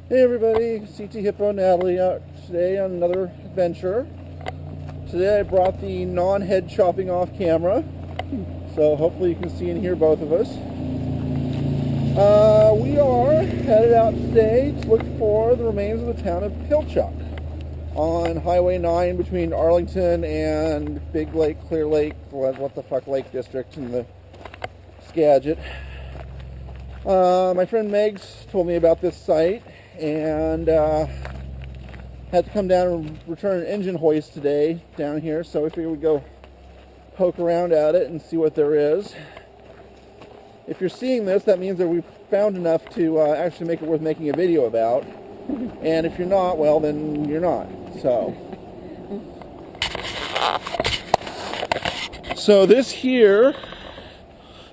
Hey everybody, CT Hippo Natalie out today on another adventure. Today I brought the non-head chopping off camera, so hopefully you can see and hear both of us. We are headed out today to look for the remains of the town of Pilchuck on Highway 9 between Arlington and Big Lake, Clear Lake, what the fuck Lake District in the Skagit. My friend Megs told me about this site and had to come down and return an engine hoist today down here, so we figured we'd go poke around at it and see what there is. If you're seeing this, that means that we've found enough to actually make it worth making a video about. And if you're not, well, then you're not. So this here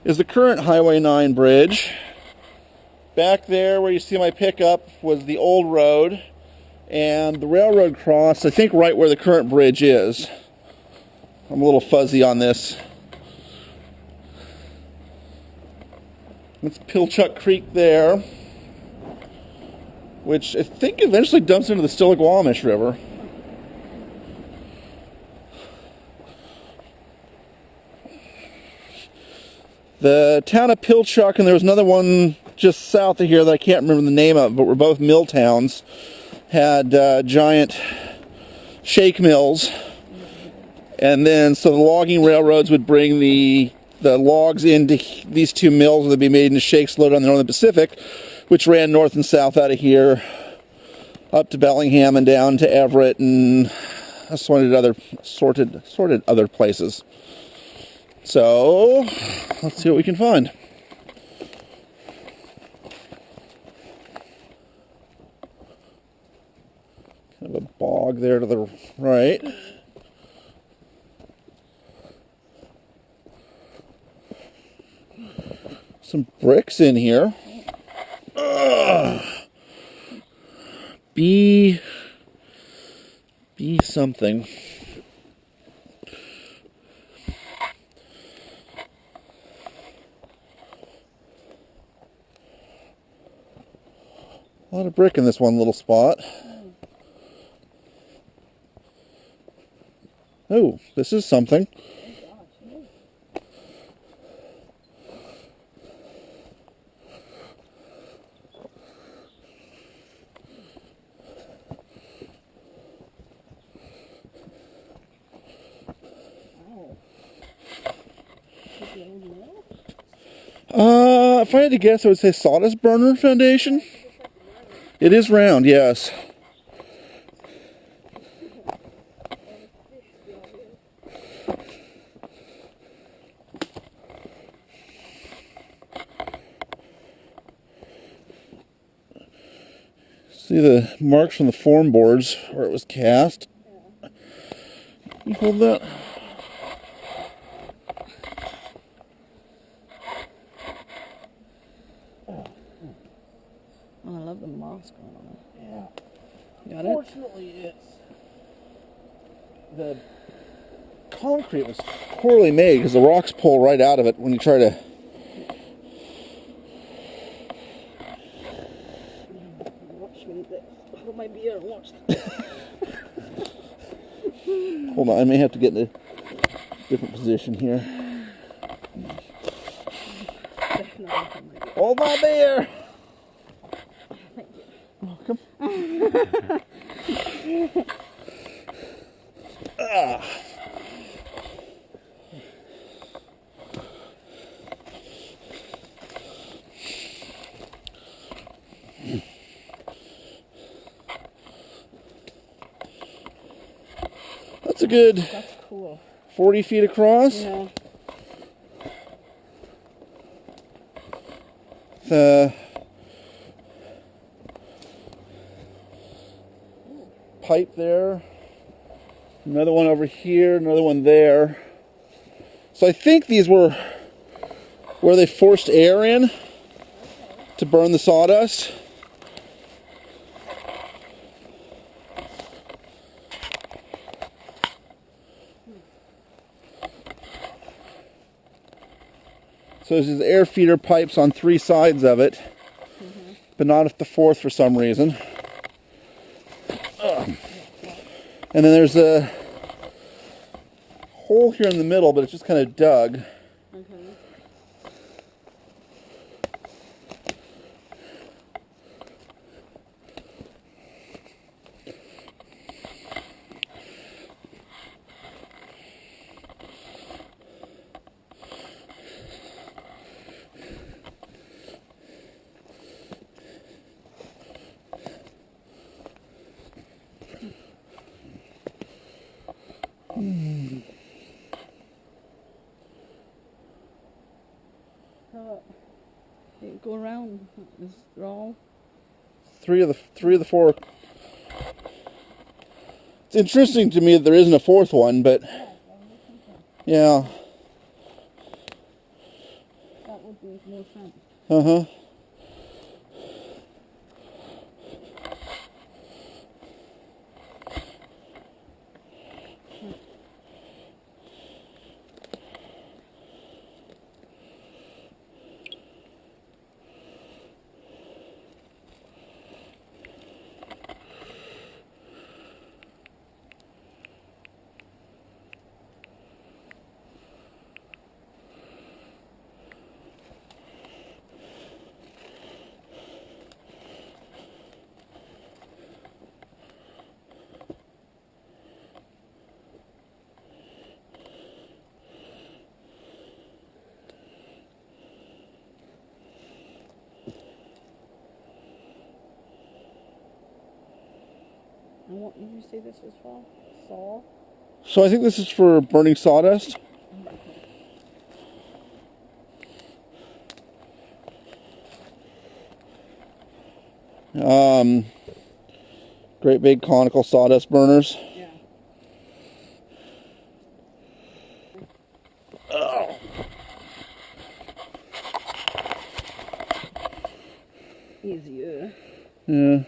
is the current Highway 9 bridge. Back there where you see my pickup was the old road, and the railroad crossed, I think, right where the current bridge is. I'm a little fuzzy on this. That's Pilchuck Creek there, which I think eventually dumps into the Stillaguamish River. The town of Pilchuck, and there was another one just south of here that I can't remember the name of, but were both mill towns, had giant shake mills, and then so the logging railroads would bring the logs into these two mills, and they'd be made into shakes loaded on the Northern Pacific, which ran north and south out of here up to Bellingham and down to Everett and assorted other places. So let's see what we can find. Kind of a bog there to the right. Some bricks in here. B something. A lot of brick in this one little spot. Oh, this is something. If I had to guess, I would say sawdust burner foundation. It is round, yes. See the marks from the form boards where it was cast. Can you hold that? Oh, I love the moss going on it. Yeah. Got it? Fortunately, the concrete was poorly made because the rocks pull right out of it when you try to. Watch me. Hold my beer and watch. Hold on, I may have to get in a different position here. Hold my beer! Welcome. That's a good That's cool. 40 feet across. Yeah. The pipe there, another one over here, another one there. So I think these were where they forced air in to burn the sawdust. So there's these air feeder pipes on three sides of it. but not at the fourth for some reason. And then there's a hole here in the middle, but it's just kind of dug. Okay. Go around. Is it all? Three of the four. It's interesting to me that there isn't a fourth one, but yeah. That would make more sense. Uh-huh. And what did you say this is for? Saw? So I think this is for burning sawdust. Great big conical sawdust burners. Yeah. Oh. Easier. Yeah.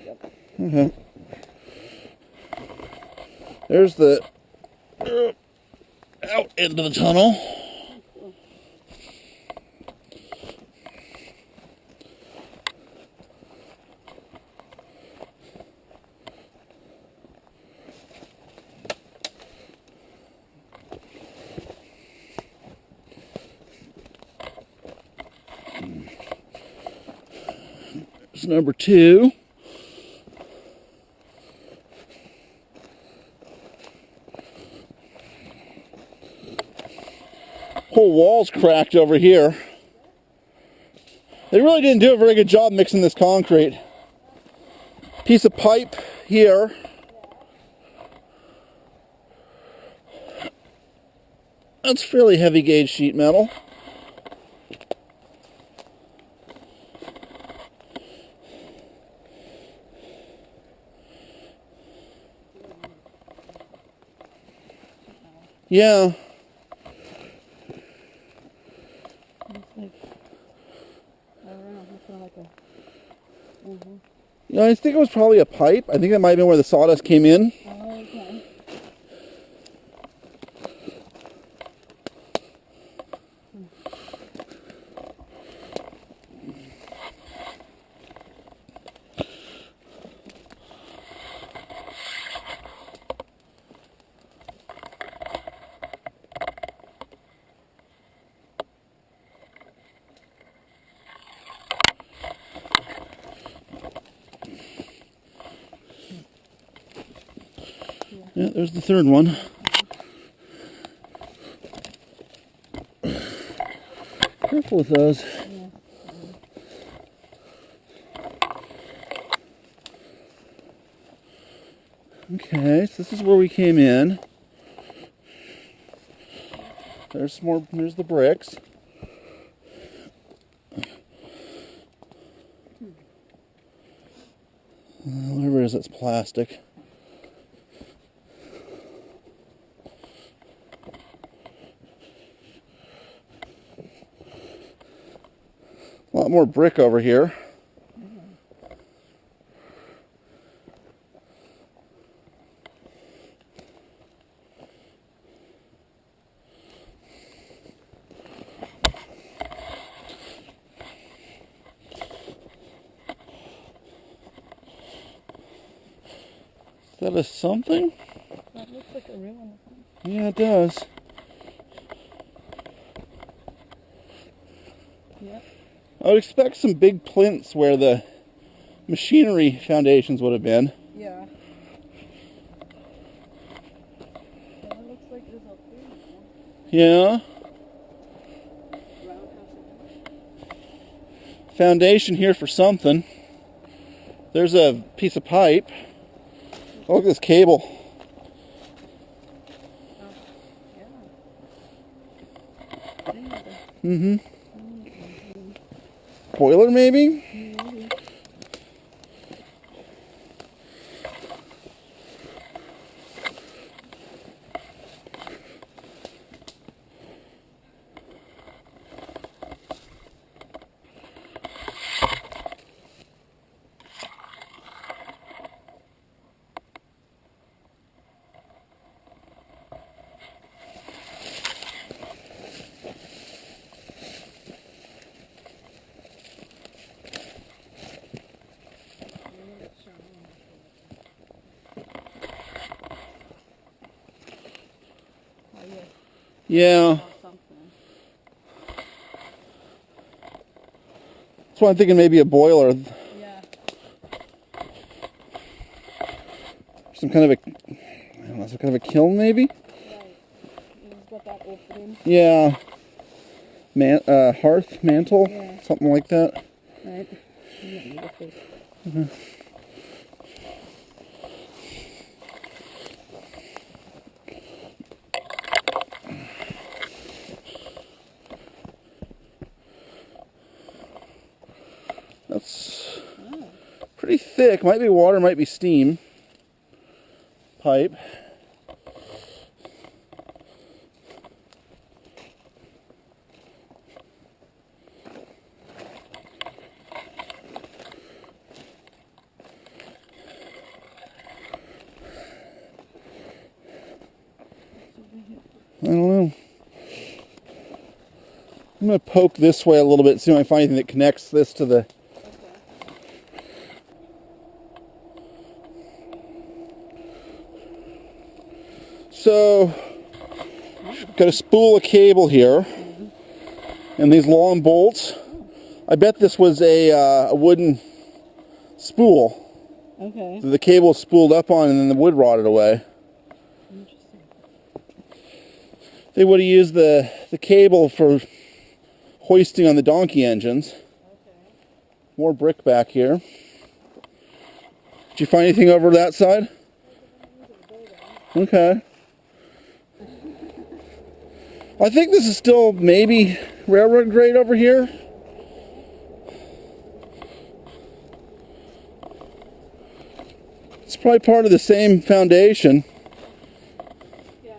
Yep. Okay. There's the out into the tunnel. There's number 2. Whole wall's cracked over here. They really didn't do a very good job mixing this concrete. Piece of pipe here. That's fairly heavy gauge sheet metal. Yeah. No, I think it was probably a pipe. I think that might have been where the sawdust came in. Oh, okay. Yeah, there's the third one. Careful with those. Yeah. Okay, so this is where we came in. There's some more, there's the bricks. Whatever it is, it's plastic. A lot more brick over here. that a something? That looks like a real one. Yeah, it does. Yep. I would expect some big plinths where the machinery foundations would have been. Yeah. That looks like there's a big one. Yeah. Foundation here for something. There's a piece of pipe. Oh, look at this cable. Yeah. Boiler maybe? Maybe. Yeah. That's why I'm thinking maybe a boiler. Yeah. Some kind of a, I don't know, some kind of a kiln maybe? Right. It's got that opening. Yeah. Hearth, mantle, Yeah. something like that. Right. That's pretty thick. Might be water, might be steam. Pipe. I don't know. I'm going to poke this way a little bit, see if I find anything that connects this to the... So, got a spool of cable here, and these long bolts. I bet this was a wooden spool Okay. that the cable was spooled up on, and then the wood rotted away. Interesting. They would have used the cable for hoisting on the donkey engines. Okay. More brick back here. Did you find anything over that side? Okay. I think this is still maybe railroad grade over here. It's probably part of the same foundation. Yeah.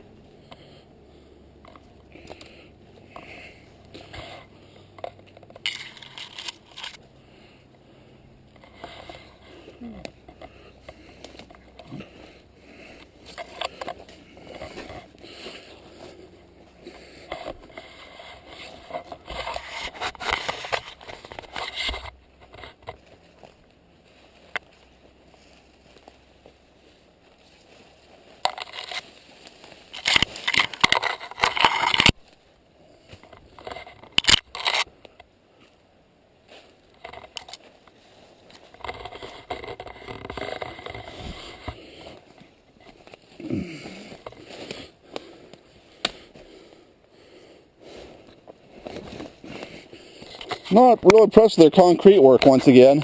Not real impressed with their concrete work once again.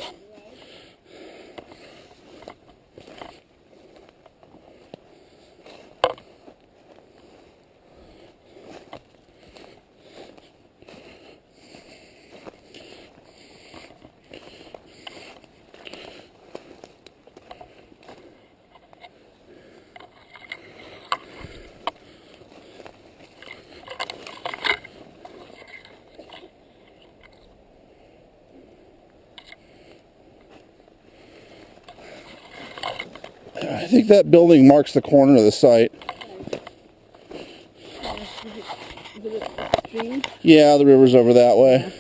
I think that building marks the corner of the site. Is it a stream? Yeah, the river's over that way.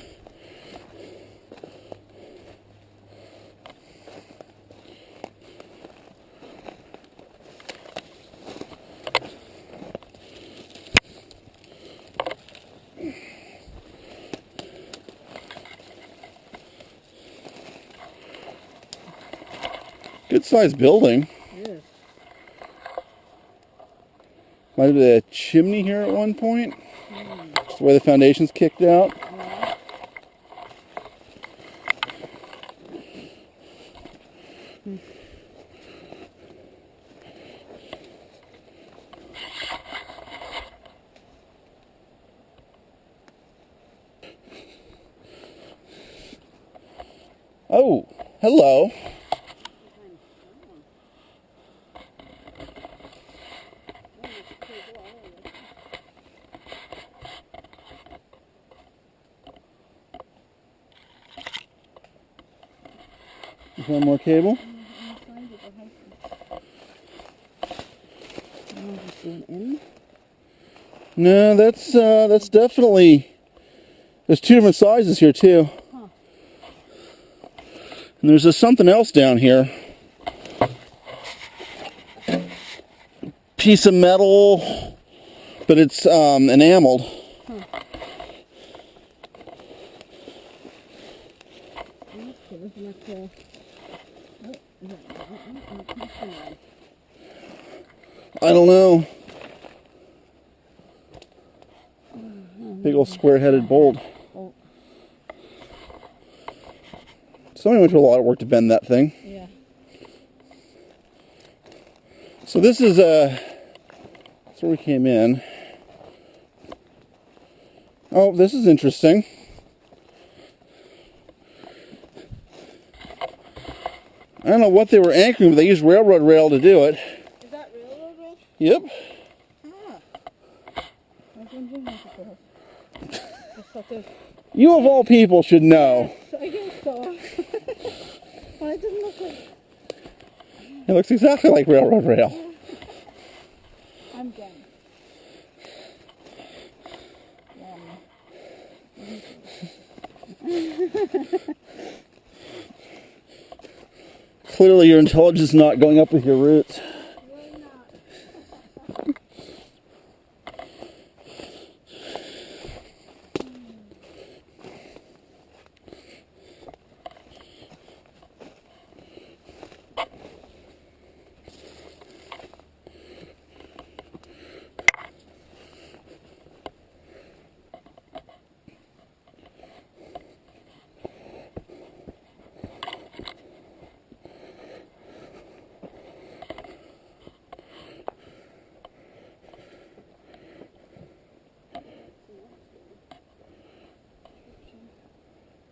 Good sized building. Yes. Might have been a chimney here at one point. Just the way the foundation's kicked out. Oh, hello. Is one more cable? No, that's definitely. There's two different sizes here too. And there's something else down here. Piece of metal, but it's enameled. I don't know. Big old square-headed bolt. Somebody went to a lot of work to bend that thing. Yeah. So this is that's where we came in. Oh, this is interesting. I don't know what they were anchoring, but they used railroad rail to do it. Is that railroad rail? Yep. I was wondering what it was. Just like this. You of all people should know. I guess so. Well, it doesn't look like... It looks exactly like railroad rail. I'm done. Clearly your intelligence is not going up with your roots. Really not.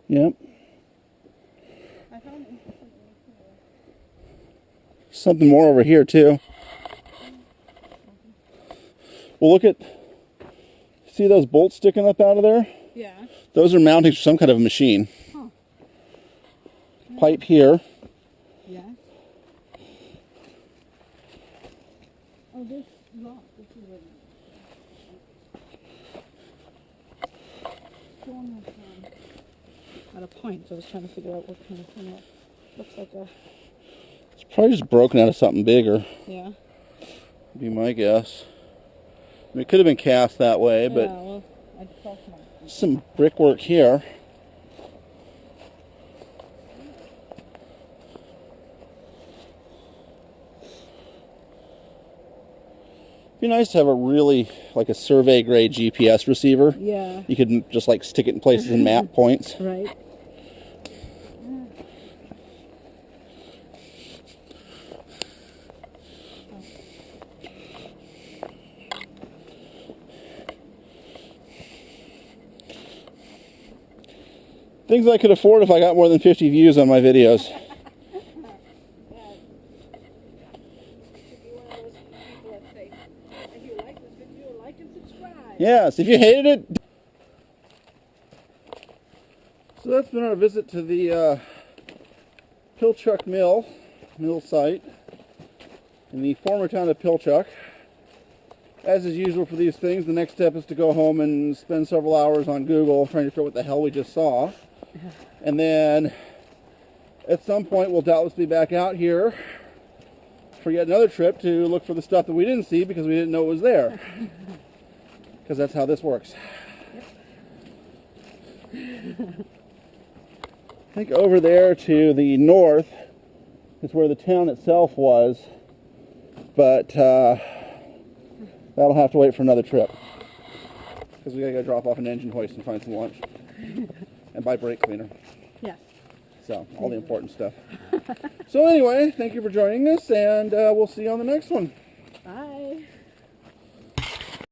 Yep. I found it interesting. Something more over here too. Well, look at, see those bolts sticking up out of there? Yeah. Those are mountings for some kind of a machine. Huh. Pipe here. Yeah. Oh, this rock. This is what at a point, so I was trying to figure out what kind of thing it looks like. It's probably just broken out of something bigger. Yeah. Would be my guess. I mean, it could have been cast that way, but Yeah, well, I thought so. some brickwork here. It'd be nice to have a really, like a survey grade GPS receiver. Yeah. You could just like stick it in places and map points. Right. Things I could afford if I got more than 50 views on my videos. Yes, if you hated it. So that's been our visit to the Pilchuck Mill site in the former town of Pilchuck. As is usual for these things, the next step is to go home and spend several hours on Google trying to figure out what the hell we just saw. And then at some point we'll doubtless be back out here for yet another trip to look for the stuff that we didn't see because we didn't know it was there. Because that's how this works. I think over there to the north is where the town itself was, but that'll have to wait for another trip because we gotta go drop off an engine hoist and find some lunch and buy brake cleaner. Yeah. So all the important stuff. So anyway, thank you for joining us, and we'll see you on the next one.